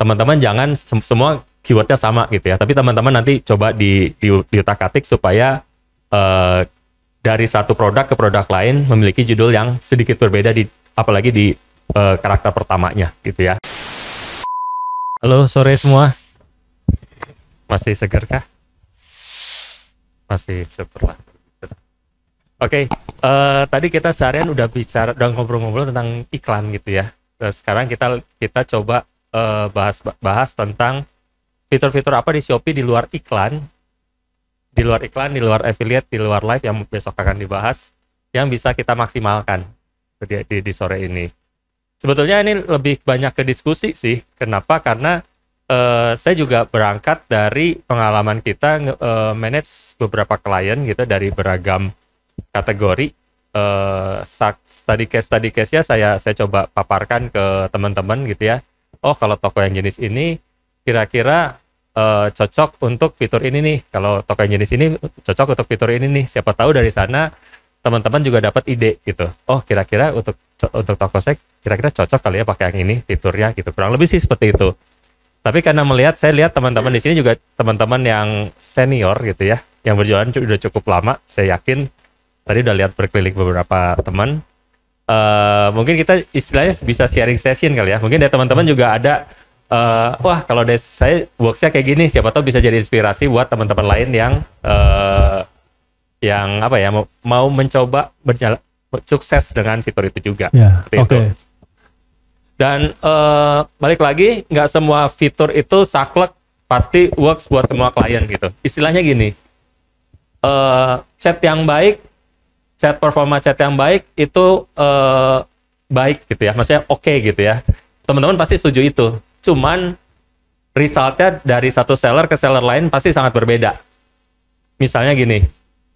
teman-teman jangan semua keywordnya sama gitu ya. Tapi teman-teman nanti coba diutak-atik supaya dari satu produk ke produk lain memiliki judul yang sedikit berbeda apalagi di karakter pertamanya gitu ya. Halo sore semua. Masih segar kah? Masih syukurlah. Oke, tadi kita seharian udah ngobrol-ngobrol tentang iklan gitu ya. Sekarang kita coba bahas tentang fitur-fitur apa di Shopee di luar iklan, di luar affiliate, di luar live yang besok akan dibahas, yang bisa kita maksimalkan di sore ini. Sebetulnya ini lebih banyak ke diskusi sih. Kenapa? Karena saya juga berangkat dari pengalaman kita manage beberapa klien gitu dari beragam kategori. Study case-nya saya coba paparkan ke teman-teman gitu ya. Oh, kalau toko yang jenis ini kira-kira cocok untuk fitur ini nih. Kalau toko yang jenis ini cocok untuk fitur ini nih. Siapa tahu dari sana teman-teman juga dapat ide gitu. Oh, kira-kira untuk toko saya kira-kira cocok kali ya pakai yang ini fiturnya gitu. Kurang lebih sih seperti itu. Tapi karena saya lihat teman-teman di sini juga teman-teman yang senior gitu ya, yang berjualan udah cukup lama. Saya yakin tadi udah lihat berkeliling beberapa teman. Mungkin kita istilahnya bisa sharing session kali ya. Mungkin dari teman-teman juga ada wah kalau dari saya worksnya kayak gini, siapa tahu bisa jadi inspirasi buat teman-teman lain yang apa ya mau mencoba berjalan sukses dengan fitur itu juga. Ya, seperti itu. Dan balik lagi, nggak semua fitur itu saklek pasti works buat semua klien gitu. Istilahnya gini, performa chat yang baik itu baik gitu ya, maksudnya oke gitu ya. Teman-teman pasti setuju itu. Cuman resultnya dari satu seller ke seller lain pasti sangat berbeda. Misalnya gini,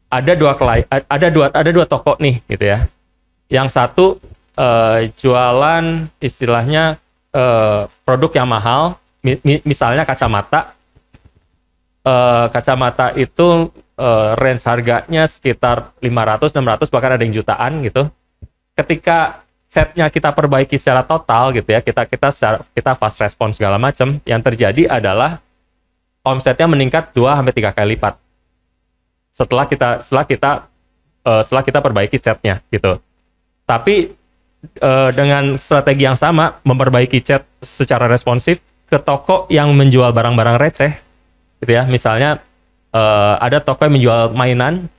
ada dua toko nih gitu ya. Yang satu jualan istilahnya produk yang mahal, misalnya kacamata. Kacamata itu range harganya sekitar 500, 600, bahkan ada yang jutaan gitu. Ketika setnya kita perbaiki secara total gitu ya, kita fast response segala macam, yang terjadi adalah omsetnya meningkat 2-3 kali lipat setelah kita perbaiki chatnya gitu. Tapi dengan strategi yang sama, memperbaiki chat secara responsif ke toko yang menjual barang-barang receh gitu ya. Misalnya ada toko yang menjual mainan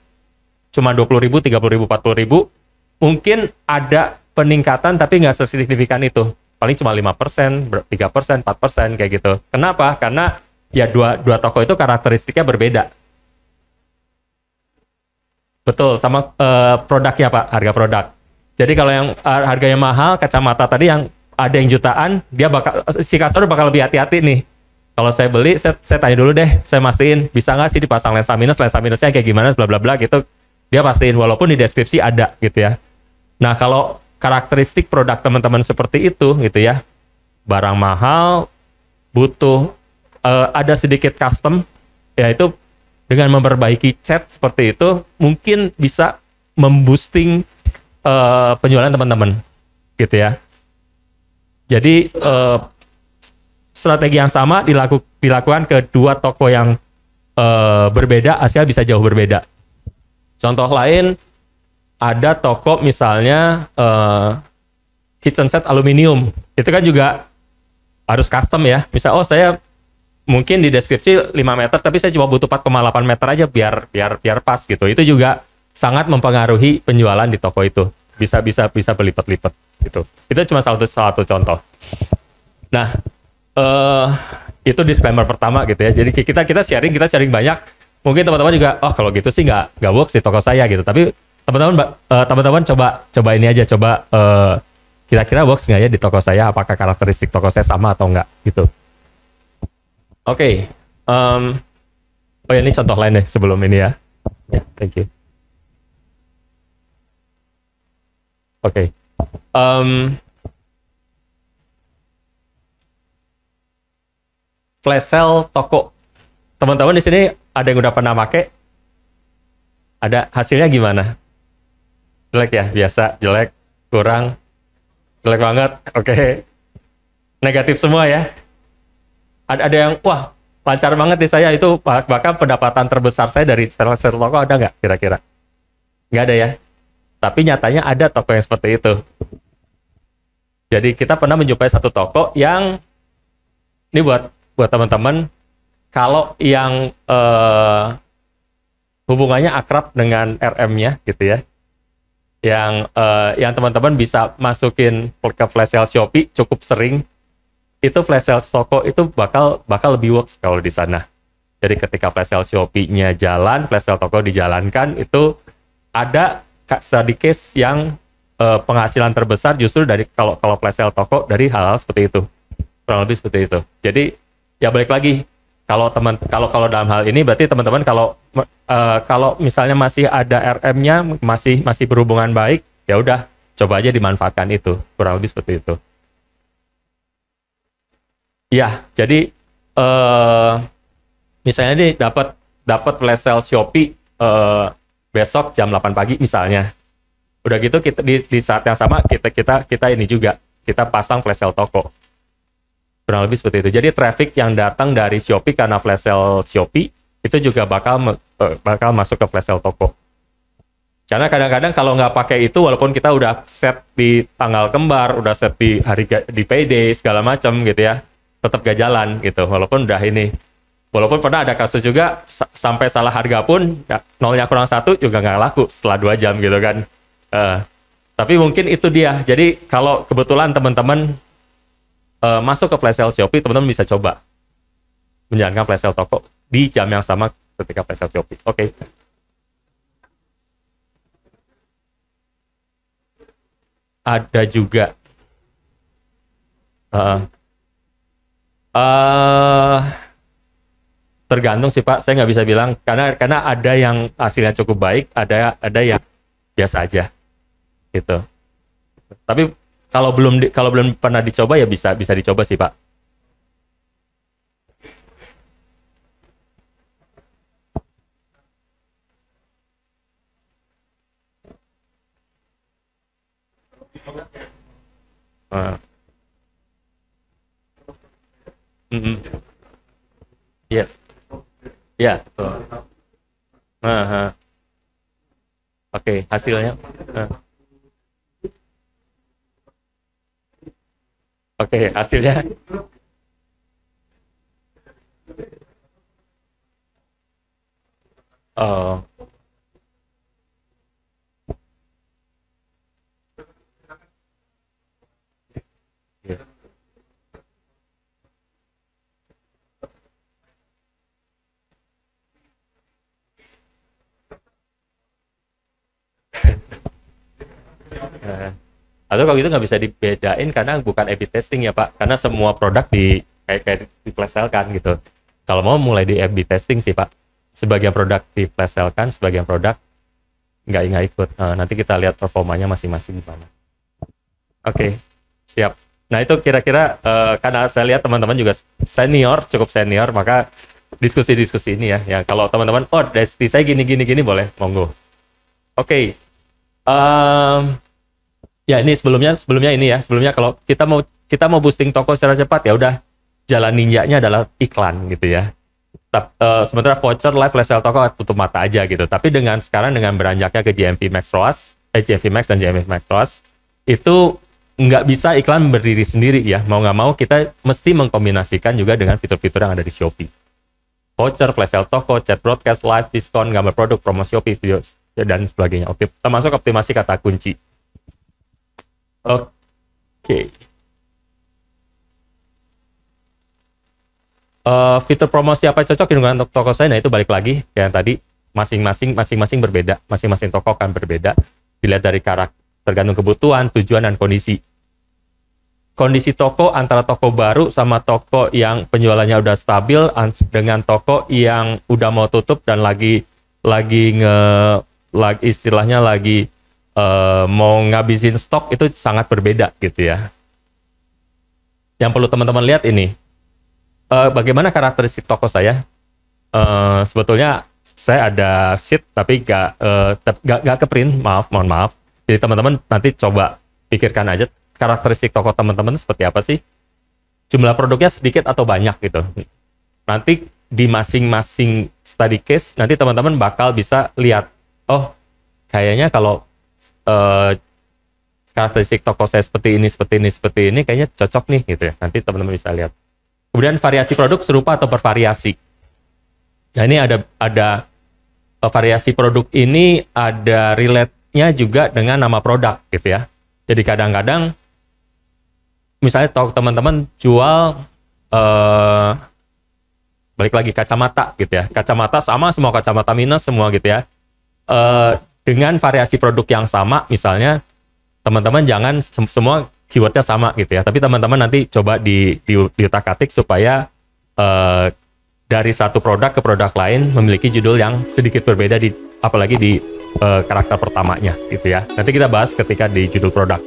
cuma 20.000, 30.000, 40.000, mungkin ada peningkatan tapi nggak sesignifikan itu, paling cuma 5%, 3%, 4% kayak gitu. Kenapa? Karena ya dua toko itu karakteristiknya berbeda. Betul, sama produknya Pak, harga produk. Jadi kalau yang harganya mahal, kacamata tadi yang ada yang jutaan, si customer bakal lebih hati-hati nih. Kalau saya beli, saya tanya dulu deh, saya mastiin bisa nggak sih dipasang lensa minusnya kayak gimana, bla bla bla gitu. Dia pastiin walaupun di deskripsi ada gitu ya. Nah kalau karakteristik produk teman-teman seperti itu gitu ya, barang mahal, butuh ada sedikit custom, ya itu dengan memperbaiki chat seperti itu mungkin bisa memboosting penjualan teman-teman gitu ya. Jadi strategi yang sama dilakukan ke dua toko yang berbeda, hasilnya bisa jauh berbeda. Contoh lain, ada toko misalnya kitchen set aluminium, itu kan juga harus custom ya. Misal saya mungkin di deskripsi 5 meter tapi saya cuma butuh 4,8 meter aja biar pas gitu. Itu juga sangat mempengaruhi penjualan di toko itu. Bisa berlipat-lipat gitu. Itu cuma satu contoh. Nah, itu disclaimer pertama gitu ya. Jadi kita sharing banyak. Mungkin teman-teman juga, oh kalau gitu sih nggak works di toko saya gitu. Tapi teman-teman coba ini aja, kira-kira works nggak ya di toko saya? Apakah karakteristik toko saya sama atau nggak gitu? Oke. Oh ya, ini contoh lain deh sebelum ini ya. Ya, thank you. Oke. Flash sale toko. Teman-teman di sini ada yang udah pernah pakai? Ada hasilnya gimana? Jelek ya? Biasa, jelek, kurang, jelek banget. Oke. Negatif semua ya? Ada yang wah lancar banget nih saya itu, bahkan pendapatan terbesar saya dari flash sale toko ada nggak kira-kira? Nggak ada ya. Tapi nyatanya ada toko yang seperti itu. Jadi kita pernah menjumpai satu toko yang ini buat teman-teman, kalau yang hubungannya akrab dengan RM-nya gitu ya, yang teman-teman bisa masukin ke flash sale Shopee cukup sering, itu flash sale toko itu bakal lebih works kalau di sana. Jadi ketika flash sale Shopee-nya jalan, flash sale toko dijalankan, itu ada study case yang penghasilan terbesar justru dari kalau flash sale toko dari hal-hal seperti itu, kurang lebih seperti itu. Jadi ya balik lagi, kalau dalam hal ini berarti teman-teman kalau misalnya masih ada RM-nya masih berhubungan baik, ya udah coba aja dimanfaatkan itu, kurang lebih seperti itu. Ya, jadi misalnya nih dapat flash sale Shopee besok jam 8 pagi misalnya. Udah gitu kita di saat yang sama kita ini juga kita pasang flash sale toko. Kurang lebih seperti itu. Jadi traffic yang datang dari Shopee karena flash sale Shopee itu juga bakal masuk ke flash sale toko. Karena kadang-kadang kalau nggak pakai itu, walaupun kita udah set di tanggal kembar, udah set di di payday segala macam gitu ya, tetap gak jalan gitu. Walaupun pernah ada kasus juga sampai salah harga pun ya, nolnya kurang satu juga nggak laku setelah 2 jam gitu kan. Tapi mungkin itu dia. Jadi kalau kebetulan teman-teman masuk ke flash sale Shopee, teman-teman bisa coba menjalankan flash sale toko di jam yang sama ketika flash sale Shopee. Oke. Ada juga tergantung sih Pak, saya nggak bisa bilang karena ada yang hasilnya cukup baik, ada yang biasa aja gitu. Tapi kalau belum pernah dicoba ya bisa dicoba sih Pak. Uh, yes, ya betul. Oke, hasilnya. Uh, Oke, hasilnya. Oh, iya. Eh, Atau kalau gitu nggak bisa dibedain karena bukan A/B testing ya Pak, karena semua produk kayak di flash sale kan gitu. Kalau mau mulai di A/B testing sih Pak, sebagian produk di flash sale kan, sebagian produk nggak ikut. Nanti kita lihat performanya masing-masing gimana. Oke, siap. Nah itu kira-kira karena saya lihat teman-teman juga cukup senior, maka diskusi-diskusi ini ya. Ya kalau teman-teman, oh dari saya gini boleh, monggo. Oke. Ya ini sebelumnya kalau kita mau boosting toko secara cepat, ya udah jalan ninjanya adalah iklan gitu ya. Sementara voucher live flash sale toko tutup mata aja gitu. Tapi sekarang dengan beranjaknya ke GMV Max ROAS, GMV Max dan GMV Max ROAS, itu nggak bisa iklan berdiri sendiri ya. Mau nggak mau kita mesti mengkombinasikan juga dengan fitur-fitur yang ada di Shopee. Voucher, flash sale toko, chat broadcast, live, diskon, gambar produk, promo Shopee, video, dan sebagainya. Oke, termasuk optimasi kata kunci. Oke. Fitur promosi apa cocok dengan untuk toko saya? Nah itu balik lagi yang tadi, masing-masing berbeda, masing-masing toko akan berbeda. Dilihat dari karakter, tergantung kebutuhan, tujuan dan kondisi. Kondisi toko antara toko baru sama toko yang penjualannya udah stabil dengan toko yang udah mau tutup dan lagi istilahnya lagi mau ngabisin stok, itu sangat berbeda gitu ya. Yang perlu teman-teman lihat ini, bagaimana karakteristik toko saya. Sebetulnya saya ada sheet tapi gak ke print, mohon maaf. Jadi teman-teman nanti coba pikirkan aja karakteristik toko teman-teman seperti apa sih. jumlah produknya sedikit atau banyak gitu. Nanti di masing-masing study case nanti teman-teman bakal bisa lihat, oh kayaknya kalau karakteristik toko saya seperti ini kayaknya cocok nih gitu ya. Nanti teman-teman bisa lihat. Kemudian variasi produk serupa atau bervariasi. Nah ini ada variasi produk ini ada relate-nya juga dengan nama produk gitu ya. Jadi kadang-kadang misalnya teman-teman jual balik lagi kacamata gitu ya. Kacamata sama semua kacamata minus semua gitu ya. Dengan variasi produk yang sama misalnya teman-teman jangan semua keywordnya sama gitu ya. Tapi teman-teman nanti coba diutak-atik supaya dari satu produk ke produk lain memiliki judul yang sedikit berbeda apalagi di karakter pertamanya gitu ya. Nanti kita bahas ketika di judul produk.